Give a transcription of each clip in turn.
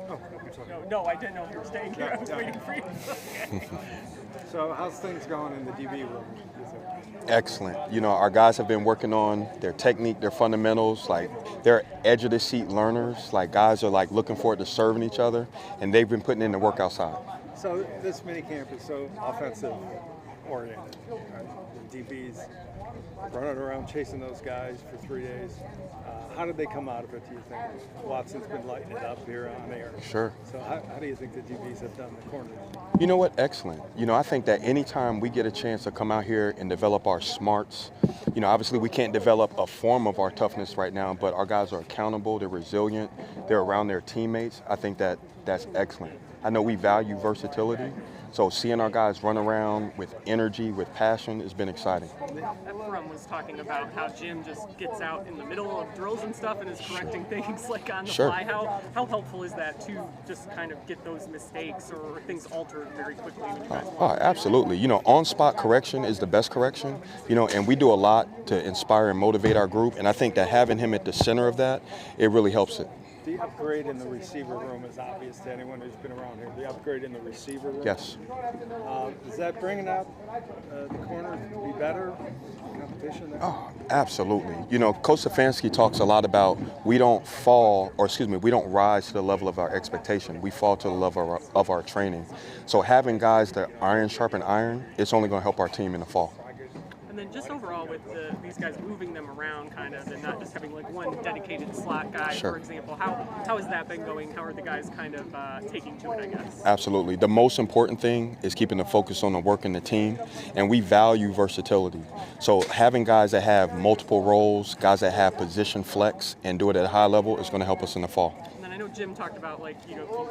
Oh, No, I didn't know if you were staying here. I was waiting for you. so how's things going in the DB room? Excellent. Our guys have been working on their technique, their fundamentals, like they're edge of the seat learners. Like guys are like looking forward to serving each other, and they've been putting in the work outside. So this mini camp is so offensive oriented. Right? The DBs running around chasing those guys for 3 days. How did they come out of it, do you think? Watson's been lighting it up here on air. Sure. So how do you think the DBs have done the corners? You know what? Excellent. I think that anytime we get a chance to come out here and develop our smarts, obviously we can't develop a form of our toughness right now, but our guys are accountable, they're resilient, they're around their teammates. I think that that's excellent. I know we value versatility, so seeing our guys run around with energy, with passion, has been exciting. Ephraim was talking about how Jim just gets out in the middle of drills and stuff and is correcting things like on the fly. How helpful is that to just kind of get those mistakes or things altered very quickly when you guys Oh, absolutely. On-spot correction is the best correction, and we do a lot to inspire and motivate our group, and I think that having him at the center of that, it really helps it. The upgrade in the receiver room is obvious to anyone who's been around here. The upgrade in the receiver room. Yes. Is that bringing out the corners to be better? Competition there? Oh, absolutely. Coach Stefanski talks a lot about we don't rise to the level of our expectation. We fall to the level of our training. So having guys that iron sharpen iron, it's only going to help our team in the fall. And then just overall with these guys moving them around kind of and not just having like one dedicated slot guy, for example, how has that been going? How are the guys kind of taking to it, I guess? Absolutely. The most important thing is keeping the focus on the work in the team, and we value versatility. So having guys that have multiple roles, guys that have position flex and do it at a high level is going to help us in the fall. I know Jim talked about,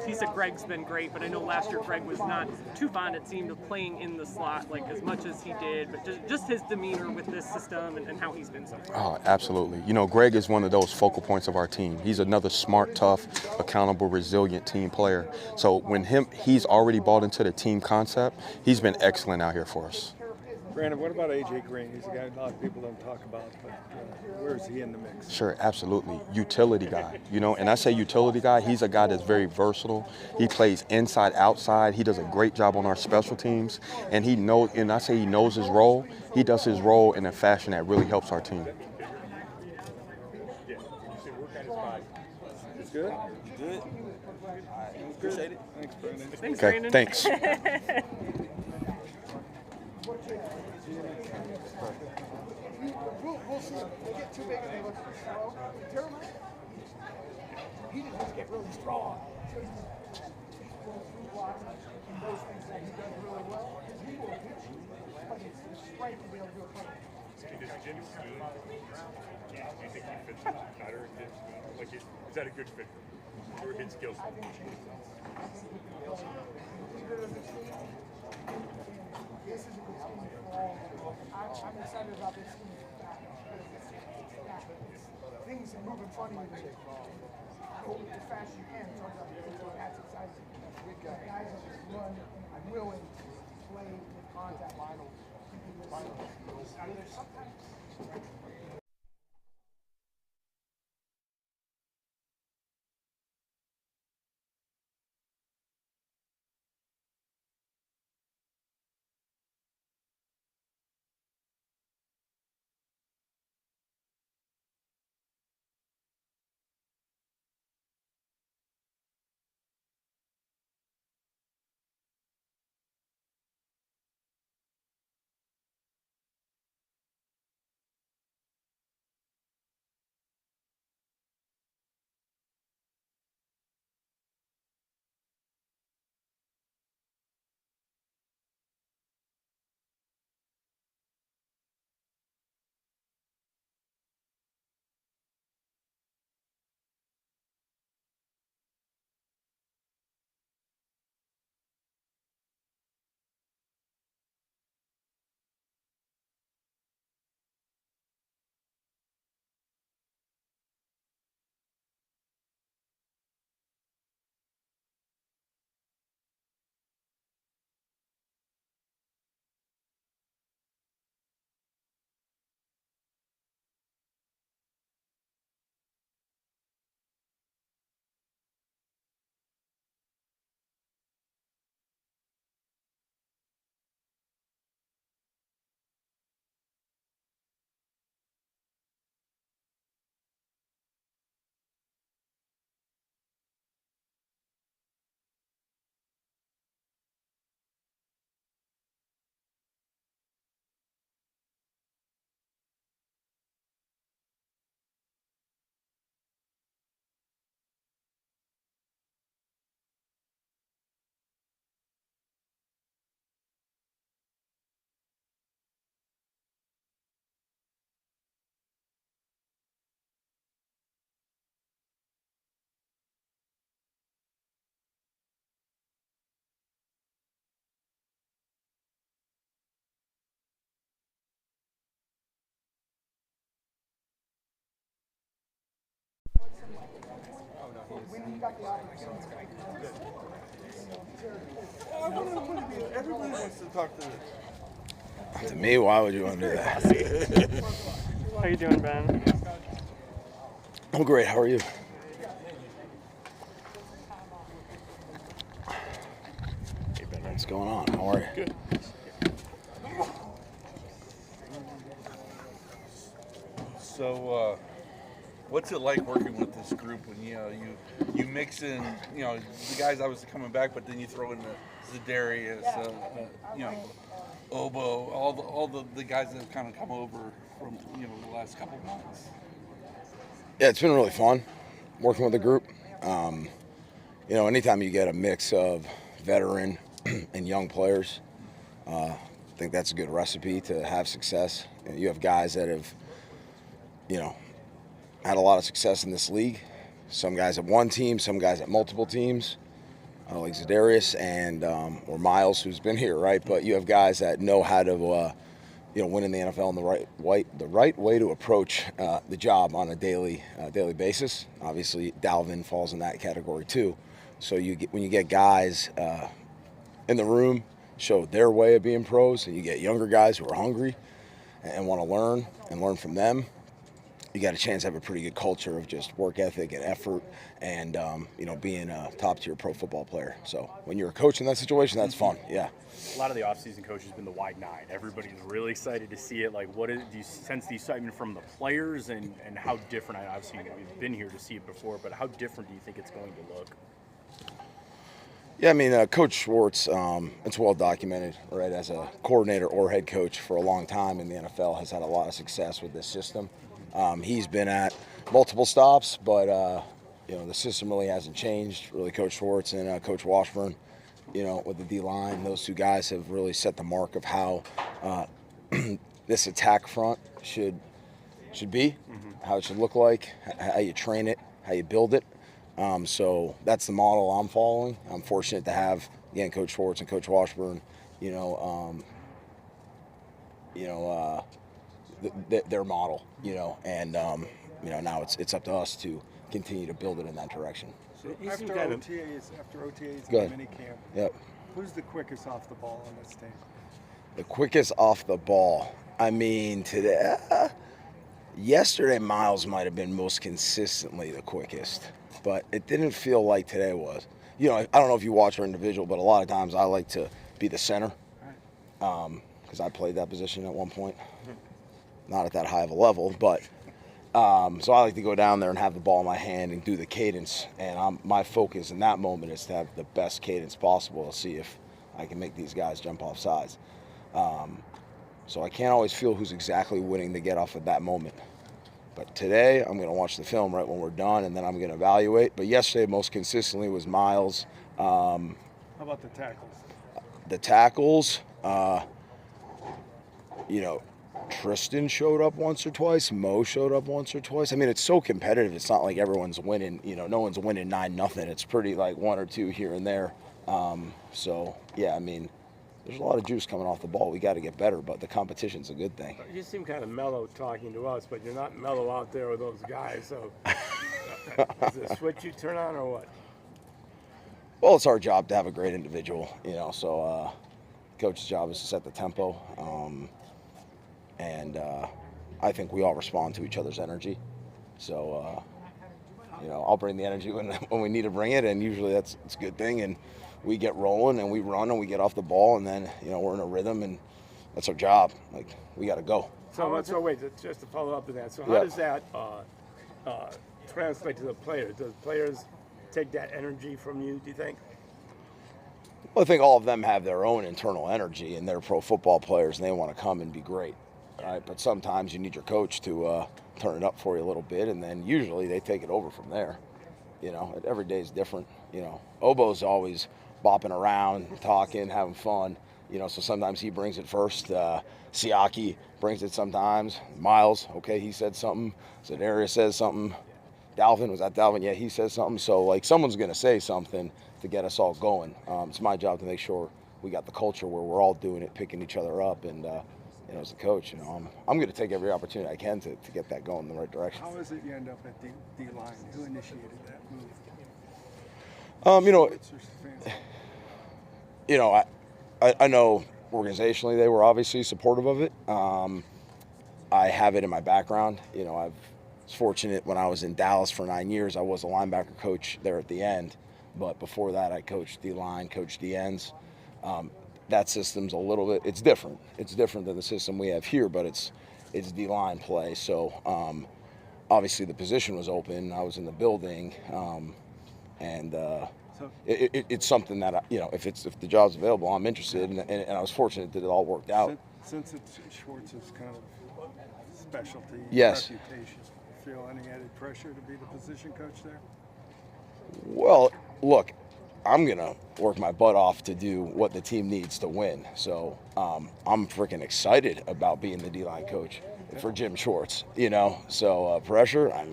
he said Greg's been great, but I know last year Greg was not too fond, it seemed, of playing in the slot as much as he did, but just his demeanor with this system and how he's been so far. Oh, absolutely. Greg is one of those focal points of our team. He's another smart, tough, accountable, resilient team player. So when he's already bought into the team concept, he's been excellent out here for us. Brandon, what about A.J. Green? He's a guy a lot of people don't talk about, but where is he in the mix? Sure, absolutely. Utility guy, and I say utility guy, he's a guy that's very versatile. He plays inside, outside. He does a great job on our special teams, and he knows his role. He does his role in a fashion that really helps our team. It's good? Good. Appreciate it. Thanks, Brandon. Thanks, Okay, Brandon. thanks. We'll see. We'll get too big and they look slow. Terrible. He didn't just get really strong. Those things that he does really well. He will hit you, but it's strength to be able to do it. Does Jimmy scheme? Do you think he fits better in his scheme? Is that a good fit for his skills? This is a good scheme for all. I'm excited about this scheme. Things that move in front of you as fast as you can. So that's exciting. Guys that just run and willing to play with contact line. I mean, there's sometimes. When you got the opportunity. Everybody wants to talk to To me, why would you want to do that? How you doing, Ben? I'm great. How are you? Hey, Ben, what's going on? How are you? Good. So, what's it like working with this group when you mix in the guys obviously coming back, but then you throw in the Zedarius, Obo, all the guys that have kind of come over from the last couple of months. Yeah, it's been really fun working with the group. Anytime you get a mix of veteran and young players, I think that's a good recipe to have success. You have guys that have had a lot of success in this league. Some guys at one team, some guys at multiple teams, like Zedarius and or Miles, who's been here, right? But you have guys that know how to, win in the NFL in the right way to approach the job on a daily basis. Obviously, Dalvin falls in that category too. So when you get guys in the room show their way of being pros, and you get younger guys who are hungry and want to learn from them, you got a chance to have a pretty good culture of just work ethic and effort and, being a top-tier pro football player. So when you're a coach in that situation, that's fun, yeah. A lot of the offseason coach has been the wide nine. Everybody's really excited to see it. Like, do you sense the excitement from the players and how different? Obviously, we've been here to see it before, but how different do you think it's going to look? Yeah, I mean, Coach Schwartz, it's well documented, right, as a coordinator or head coach for a long time in the NFL, has had a lot of success with this system. He's been at multiple stops, but, the system really hasn't changed. Really, Coach Schwartz and Coach Washburn, with the D-line, those two guys have really set the mark of how this attack front should be, how it should look like, how you train it, how you build it. So that's the model I'm following. I'm fortunate to have, again, Coach Schwartz and Coach Washburn, their model, and now it's up to us to continue to build it in that direction. So after OTAs Go and ahead. minicamp, Yep. who's the quickest off the ball on this team? The quickest off the ball. I mean, yesterday Miles might have been most consistently the quickest, but it didn't feel like today was. I don't know if you watch our individual, but a lot of times I like to be the center because I played that position at one point. Not at that high of a level, but so I like to go down there and have the ball in my hand and do the cadence. And my focus in that moment is to have the best cadence possible to see if I can make these guys jump off sides. So I can't always feel who's exactly winning the get off at that moment. But today I'm going to watch the film right when we're done, and then I'm going to evaluate. But yesterday, most consistently, was Miles. How about the tackles? The tackles, Tristan showed up once or twice. Mo showed up once or twice. I mean, it's so competitive. It's not like everyone's winning. No one's winning 9-0. It's pretty like one or two here and there. So yeah, I mean, there's a lot of juice coming off the ball. We got to get better, but the competition's a good thing. You seem kind of mellow talking to us, but you're not mellow out there with those guys. So is it a switch you turn on or what? Well, it's our job to have a great individual. So coach's job is to set the tempo. And I think we all respond to each other's energy. So, I'll bring the energy when we need to bring it, and usually it's a good thing. And we get rolling, and we run, and we get off the ball, and then, we're in a rhythm, and that's our job. Like, we got to go. So wait, just to follow up to that. So how does that translate to the players? Does players take that energy from you, do you think? Well, I think all of them have their own internal energy, and they're pro football players, and they want to come and be great. Right, but sometimes you need your coach to turn it up for you a little bit, and then usually they take it over from there. Every day is different. Obo's always bopping around, talking, having fun. So sometimes he brings it first. Siaki brings it sometimes. Miles, okay, he said something. Zedarius says something. Dalvin, was that Dalvin? Yeah, he says something. So, someone's going to say something to get us all going. It's my job to make sure we got the culture where we're all doing it, picking each other up, and as a coach, I'm going to take every opportunity I can to get that going in the right direction. How is it you end up at D-line? Who initiated that move? I know organizationally they were obviously supportive of it. I have it in my background. I was fortunate when I was in Dallas for 9 years. I was a linebacker coach there at the end, but before that I coached D-line, coached D-ends. That system's a little bit, it's different. It's different than the system we have here, but it's D-line play. So obviously the position was open. I was in the building, and it's something that if the job's available, I'm interested, and I was fortunate that it all worked out. Since it's Schwartz's kind of specialty, yes. Reputation, feel any added pressure to be the position coach there? Well, look, I'm going to work my butt off to do what the team needs to win. So I'm freaking excited about being the D-line coach for Jim Schwartz, So pressure, I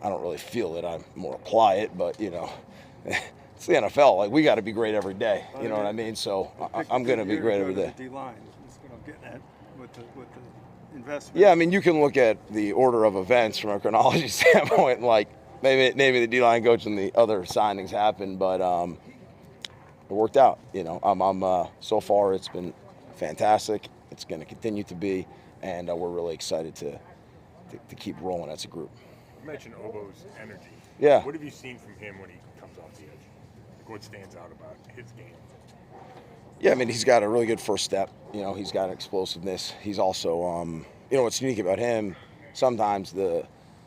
don't really feel it. I more apply it, but, it's the NFL. Like, we got to be great every day. You know what I mean? So I'm going to be great every day. D-line is what I'm getting at with the investment. Yeah, you can look at the order of events from a chronology standpoint, like, Maybe the D-line coach and the other signings happened, but it worked out. I'm so far it's been fantastic. It's going to continue to be, and we're really excited to keep rolling as a group. You mentioned Obo's energy. Yeah. What have you seen from him when he comes off the edge? Like, what stands out about his game? Yeah, he's got a really good first step. He's got explosiveness. He's also, what's unique about him, sometimes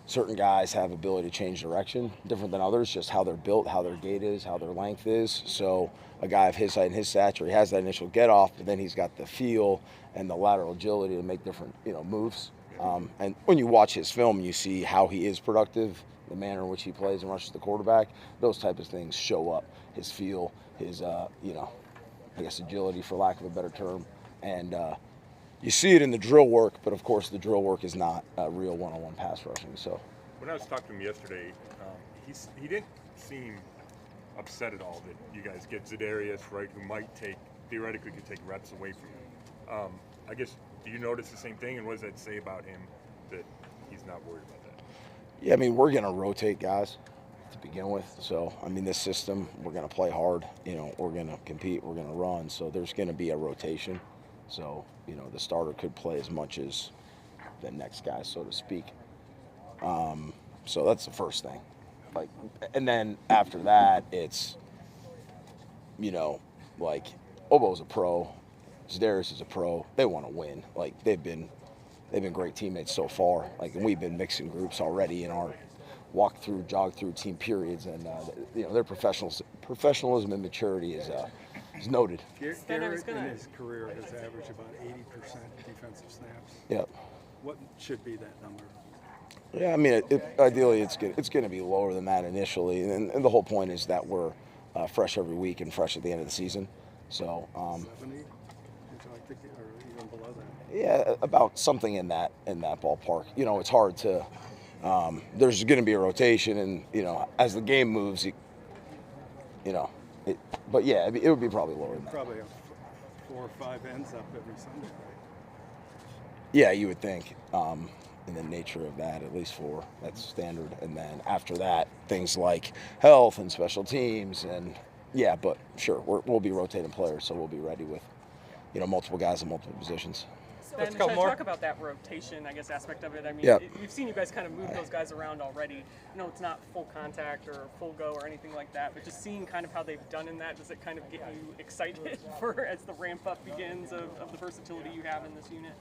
certain guys have ability to change direction, different than others, just how they're built, how their gait is, how their length is. So a guy of his height and his stature, he has that initial get off, but then he's got the feel and the lateral agility to make different, moves. And when you watch his film, you see how he is productive, the manner in which he plays and rushes the quarterback. Those type of things show up. His feel, his, agility, for lack of a better term. And you see it in the drill work, but of course the drill work is not real one-on-one pass rushing. So when I was talking to him yesterday, he didn't seem upset at all that you guys get Za'Darius, right, who theoretically could take reps away from him. I guess, do you notice the same thing, and what does that say about him that he's not worried about that? Yeah, we're going to rotate guys to begin with. So, this system, we're going to play hard. We're going to compete. We're going to run. So there's going to be a rotation. So, the starter could play as much as the next guy, so to speak. So that's the first thing. And then after that, it's, Obo's a pro, Za'Darius is a pro. They want to win. They've been great teammates so far. And we've been mixing groups already in our walk-through, jog-through team periods, and their professionalism and maturity is noted. Garrett in his career has averaged about 80% defensive snaps. Yep. What should be that number? Yeah, ideally it's going to be lower than that initially, and the whole point is that we're fresh every week and fresh at the end of the season. So 70? Would you like to get, or even below that? Yeah, about something in that ballpark. It's hard to. There's going to be a rotation, and as the game moves, but yeah, it would be probably lower than that. Probably 4 or 5 ends up every Sunday, right? Yeah, you would think. In the nature of that, at least 4, that's standard. And then after that, things like health and special teams, and yeah, but sure, we'll be rotating players, so we'll be ready with, multiple guys in multiple positions. Ben, should I talk about that rotation, aspect of it? We've seen you guys kind of move those guys around already. It's not full contact or full go or anything like that, but just seeing kind of how they've done in that, does it kind of get you excited for as the ramp up begins of the versatility you have in this unit?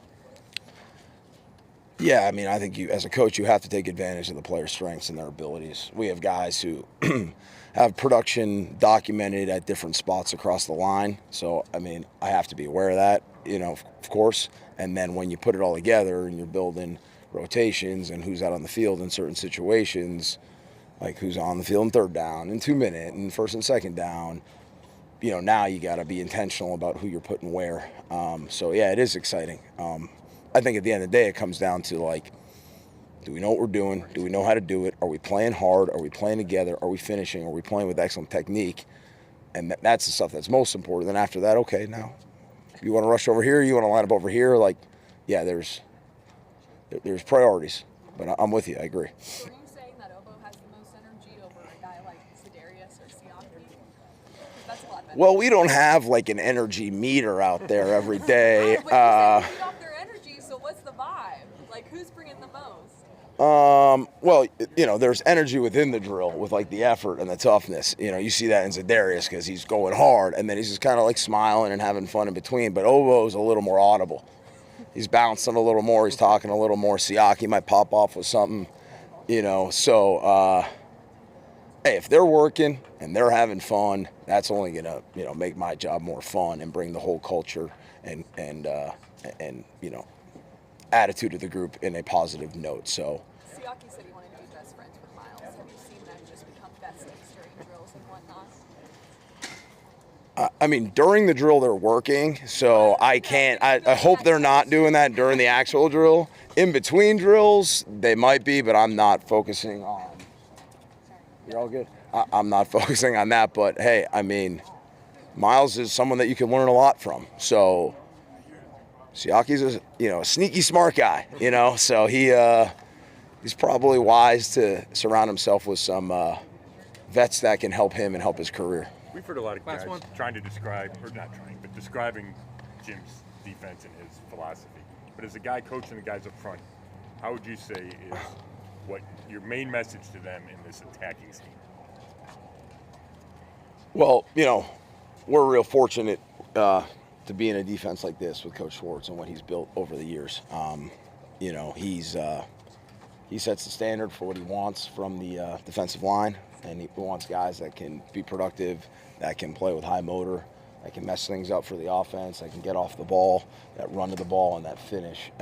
Yeah, I think you, as a coach, you have to take advantage of the players' strengths and their abilities. We have guys who have production documented at different spots across the line. So, I have to be aware of that, of course. And then when you put it all together and you're building rotations and who's out on the field in certain situations, like who's on the field in 3rd down, in 2 minute, and 1st and 2nd down, now you got to be intentional about who you're putting where. So, yeah, it is exciting. I think at the end of the day, it comes down to, do we know what we're doing? Do we know how to do it? Are we playing hard? Are we playing together? Are we finishing? Are we playing with excellent technique? And that's the stuff that's most important. Then after that, okay, now you want to rush over here, you want to line up over here. Like, yeah, there's priorities. But I'm with you. I agree. So are you saying that Obo has the most energy over a guy like Za'Darius or Siaki? That's a lot better. Well, we don't have like an energy meter out there every day. But you said they feed off their energy, so what's the vibe? Like, who's bringing the most? Well, you know, there's energy within the drill with like the effort and the toughness. You know, you see that in Za'Darius because he's going hard, and then he's just kind of like smiling and having fun in between. But Obo's a little more audible. He's bouncing a little more. He's talking a little more. Siaki might pop off with something, you know. So, hey, if they're working and they're having fun, that's only gonna, you know, make my job more fun and bring the whole culture and you know, attitude of the group in a positive note. So. Siaki said he wanted to be best friends with Miles. Have you seen them just become besties during drills and whatnot? I mean, during the drill, they're working, so I can't. I hope they're not doing that during the actual drill. In between drills, they might be, but I'm not focusing on. You're all good? I'm not focusing on that, but hey, I mean, Miles is someone that you can learn a lot from. So, Siaki's a sneaky smart guy, you know, so he's probably wise to surround himself with some vets that can help him and help his career. We've heard a lot of guys trying to describe, or not trying, but describing Jim's defense and his philosophy. But as a guy coaching the guys up front, how would you say is what your main message to them in this attacking scheme? Well, you know, we're real fortunate to be in a defense like this with Coach Schwartz and what he's built over the years. You know, he sets the standard for what he wants from the defensive line, and he wants guys that can be productive, that can play with high motor, that can mess things up for the offense, that can get off the ball, that run to the ball, and that finish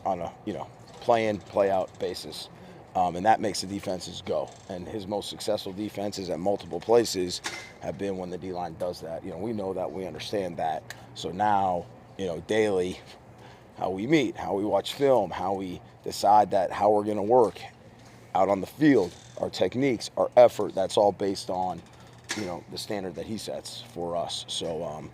on a, you know, play-in, play-out basis. And that makes the defenses go. And his most successful defenses at multiple places have been when the D-line does that. You know, we know that, we understand that. So now, you know, daily, how we meet, how we watch film, how we decide that how we're going to work out on the field, our techniques, our effort, that's all based on, you know, the standard that he sets for us. So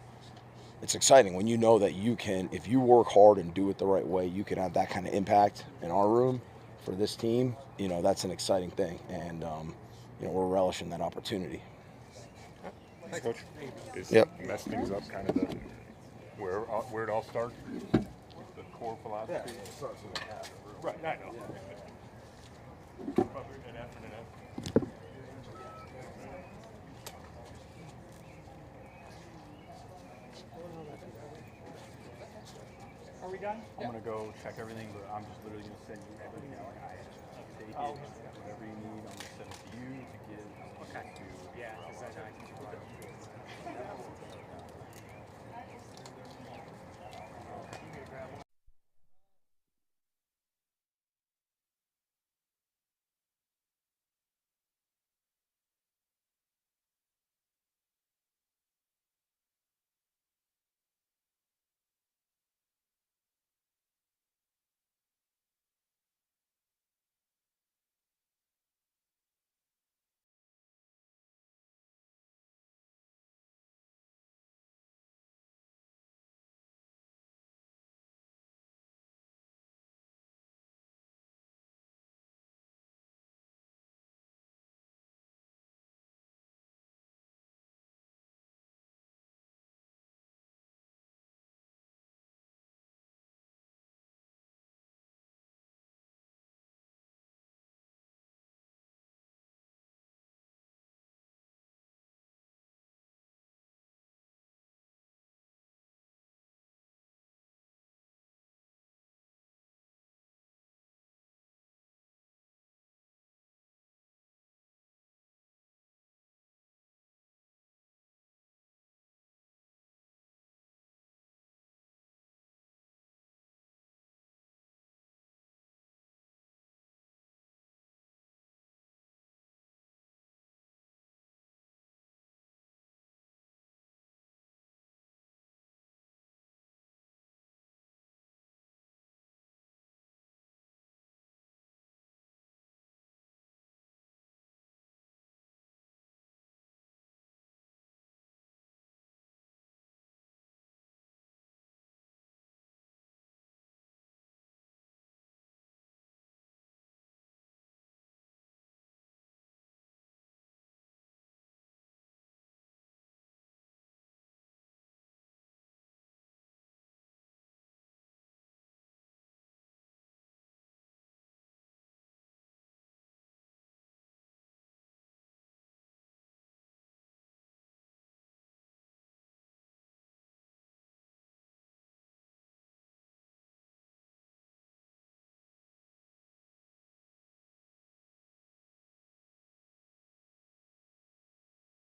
it's exciting when you know that you can, if you work hard and do it the right way, you can have that kind of impact in our room for this team. You know, that's an exciting thing, and you know, we're relishing that opportunity. Thanks, Coach. Is mess things up kind of where it all starts? The core philosophy? Yeah, it starts in the half. Right, I know. Are we done? I'm gonna go check everything, but I'm just literally gonna send you everything out. Like I take it, whatever you need. I'm gonna send it to you to give. Okay. Yeah, because